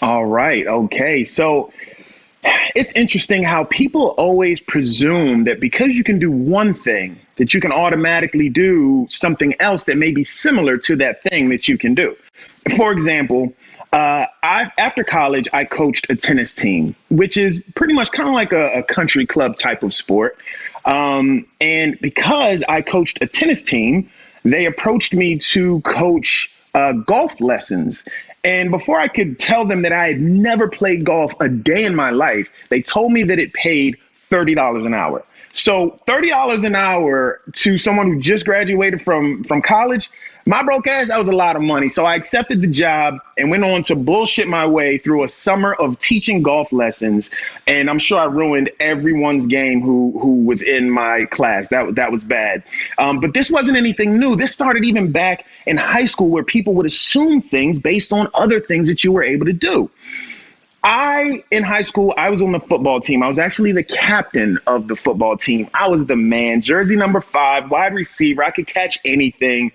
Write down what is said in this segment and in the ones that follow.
All right. Okay. So it's interesting how people always presume that because you can do one thing, that you can automatically do something else that may be similar to that thing that you can do. For example, after college, I coached a tennis team, which is pretty much kind of like a country club type of sport. And because I coached a tennis team, they approached me to coach golf lessons. And before I could tell them that I had never played golf a day in my life, they told me that it paid $30 an hour. So $30 an hour to someone who just graduated from college, my broke ass, that was a lot of money. So I accepted the job and went on to bullshit my way through a summer of teaching golf lessons. And I'm sure I ruined everyone's game who was in my class. That was bad. But this wasn't anything new. This started even back in high school, where people would assume things based on other things that you were able to do. In high school, I was on the football team. I was actually the captain of the football team. I was the man, jersey number 5, wide receiver. I could catch anything.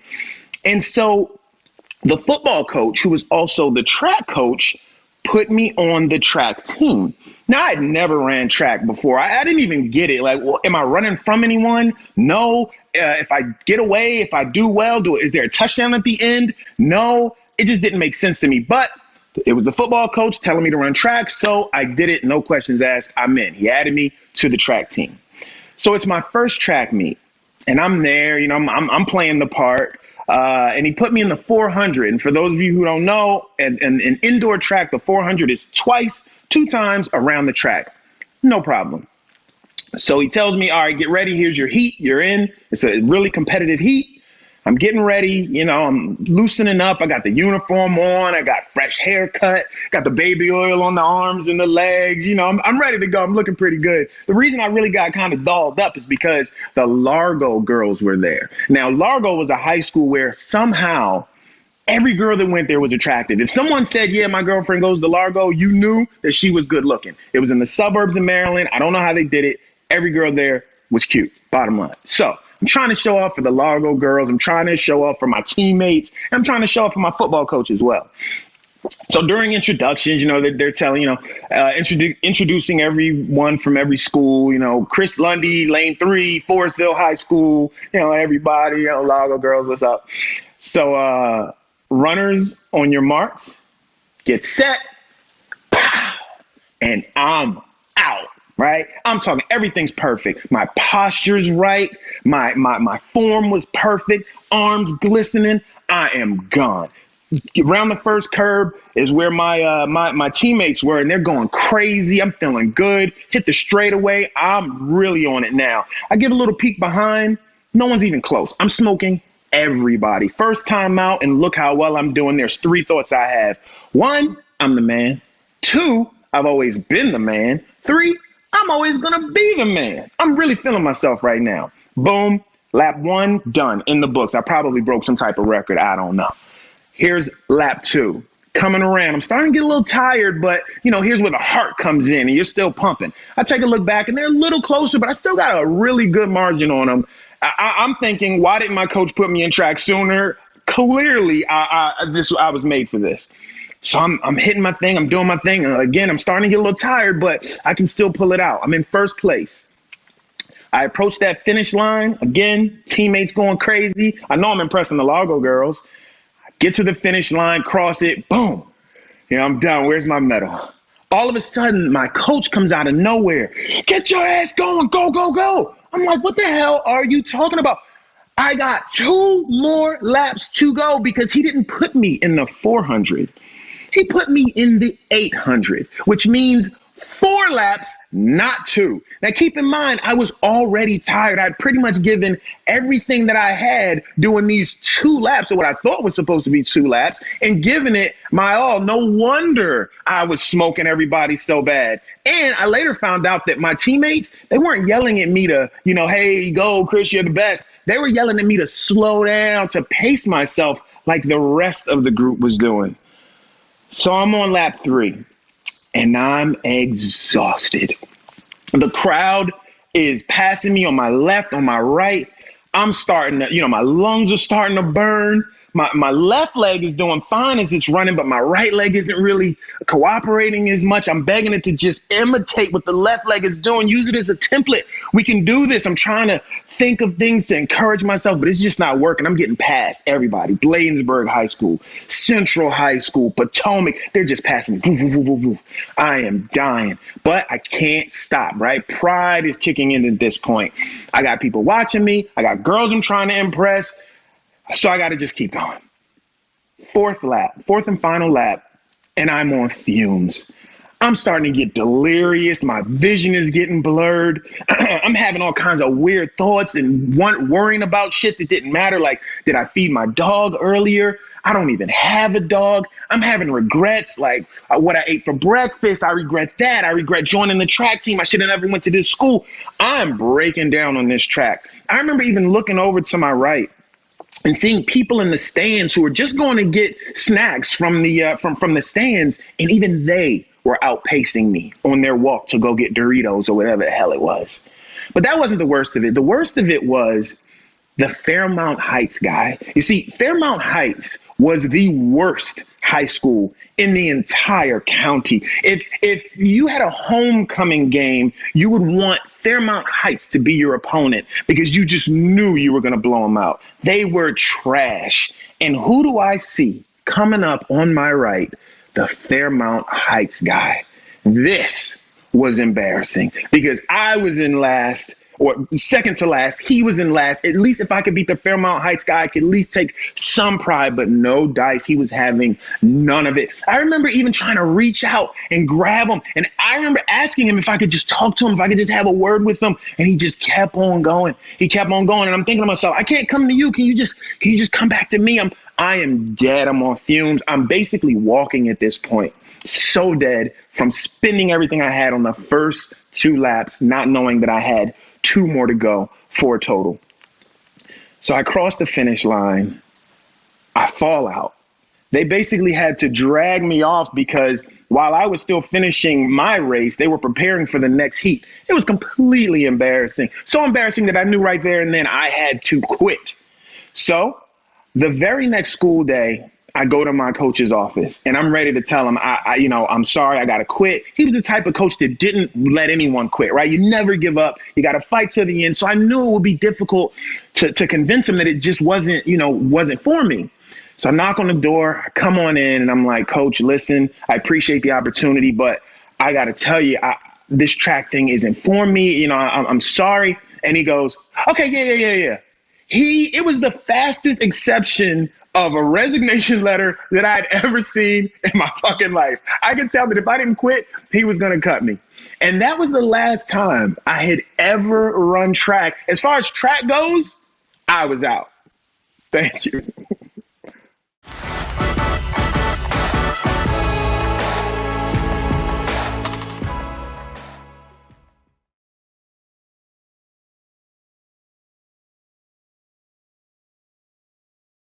And so the football coach, who was also the track coach, put me on the track team. Now, I had never ran track before. I didn't even get it. Like, well, am I running from anyone? No. If I get away, if I do well, is there a touchdown at the end? No. It just didn't make sense to me. But it was the football coach telling me to run track, so I did it. No questions asked. I'm in. He added me to the track team. So it's my first track meet, and I'm there. I'm playing the part. And he put me in the 400. And for those of you who don't know, an indoor track, the 400 is two times around the track. No problem. So he tells me, all right, get ready. Here's your heat. You're in. It's a really competitive heat. I'm getting ready. I'm loosening up. I got the uniform on. I got fresh haircut. Got the baby oil on the arms and the legs. I'm ready to go. I'm looking pretty good. The reason I really got kind of dolled up is because the Largo girls were there. Now, Largo was a high school where somehow every girl that went there was attractive. If someone said, yeah, my girlfriend goes to Largo, you knew that she was good looking. It was in the suburbs of Maryland. I don't know how they did it. Every girl there was cute, bottom line. So I'm trying to show off for the Largo girls. I'm trying to show off for my teammates. And I'm trying to show off for my football coach as well. So during introductions, they're telling, introducing everyone from every school, Chris Lundy, Lane 3, Forestville High School, everybody, Largo girls, what's up? So runners on your marks, get set, pow, and I'm out. Right? I'm talking everything's perfect. My posture's right. My form was perfect. Arms glistening. I am gone. Around the first curb is where my teammates were, and they're going crazy. I'm feeling good. Hit the straightaway. I'm really on it now. I get a little peek behind. No one's even close. I'm smoking everybody. First time out, and look how well I'm doing. There's 3 thoughts I have. 1, I'm the man. 2, I've always been the man. 3, I'm always going to be the man. I'm really feeling myself right now. Boom. Lap 1, done. In the books. I probably broke some type of record. I don't know. Here's lap 2. Coming around. I'm starting to get a little tired, but, here's where the heart comes in and you're still pumping. I take a look back and they're a little closer, but I still got a really good margin on them. I'm thinking, why didn't my coach put me in track sooner? Clearly, I was made for this. So I'm hitting my thing. I'm doing my thing. And again, I'm starting to get a little tired, but I can still pull it out. I'm in first place. I approach that finish line. Again, teammates going crazy. I know I'm impressing the Largo girls. I get to the finish line, cross it. Boom. I'm done. Where's my medal? All of a sudden, my coach comes out of nowhere. Get your ass going. Go, go, go. I'm like, what the hell are you talking about? I got 2 more laps to go because he didn't put me in the 400. He put me in the 800, which means 4 laps, not 2. Now, keep in mind, I was already tired. I'd pretty much given everything that I had doing these 2 laps, or what I thought was supposed to be 2 laps, and giving it my all. No wonder I was smoking everybody so bad. And I later found out that my teammates, they weren't yelling at me to, hey, go, Chris, you're the best. They were yelling at me to slow down, to pace myself like the rest of the group was doing. So I'm on lap 3, and I'm exhausted. The crowd is passing me on my left, on my right. I'm starting to, my lungs are starting to burn. my left leg is doing fine as it's running, but my right leg isn't really cooperating as much. I'm begging it to just imitate what the left leg is doing. Use it as a template. We can do this. I'm trying to think of things to encourage myself, but it's just not working. I'm getting past everybody. Bladensburg High School, Central High School, Potomac. They're just passing me. I am dying, but I can't stop, right? Pride is kicking in at this point. I got people watching me. I got girls I'm trying to impress. So I got to just keep going. Fourth and final lap, and I'm on fumes. I'm starting to get delirious. My vision is getting blurred. I'm having all kinds of weird thoughts and worrying about shit that didn't matter. Like, did I feed my dog earlier? I don't even have a dog. I'm having regrets, like what I ate for breakfast. I regret that. I regret joining the track team. I should have never went to this school. I'm breaking down on this track. I remember even looking over to my right and seeing people in the stands who were just going to get snacks from the stands, and even they were outpacing me on their walk to go get Doritos or whatever the hell it was. But that wasn't the worst of it. The worst of it was the Fairmount Heights guy. You see, Fairmount Heights was the worst high school in the entire county. If you had a homecoming game, you would want Fairmount Heights to be your opponent because you just knew you were going to blow them out. They were trash. And who do I see coming up on my right? The Fairmount Heights guy. This was embarrassing because I was in last, or second to last. He was in last. At least if I could beat the Fairmount Heights guy, I could at least take some pride, but no dice. He was having none of it. I remember even trying to reach out and grab him. And I remember asking him if I could just talk to him, if I could just have a word with him. And he just kept on going. He kept on going. And I'm thinking to myself, I can't come to you. Can you just come back to me? I am dead. I'm on fumes. I'm basically walking at this point. So dead from spending everything I had on the first 2 laps, not knowing that I had 2 more to go for a total. So I crossed the finish line. I fall out. They basically had to drag me off because while I was still finishing my race, they were preparing for the next heat. It was completely embarrassing. So embarrassing that I knew right there and then I had to quit. So the very next school day, I go to my coach's office and I'm ready to tell him, I'm sorry, I got to quit. He was the type of coach that didn't let anyone quit, right? You never give up. You got to fight to the end. So I knew it would be difficult to convince him that it just wasn't for me. So I knock on the door, I come on in and I'm like, Coach, listen, I appreciate the opportunity, but I got to tell you, this track thing isn't for me. I'm sorry. And he goes, okay, yeah. It was the fastest acceptance of a resignation letter that I'd ever seen in my fucking life. I could tell that if I didn't quit, he was going to cut me. And that was the last time I had ever run track. As far as track goes, I was out. Thank you.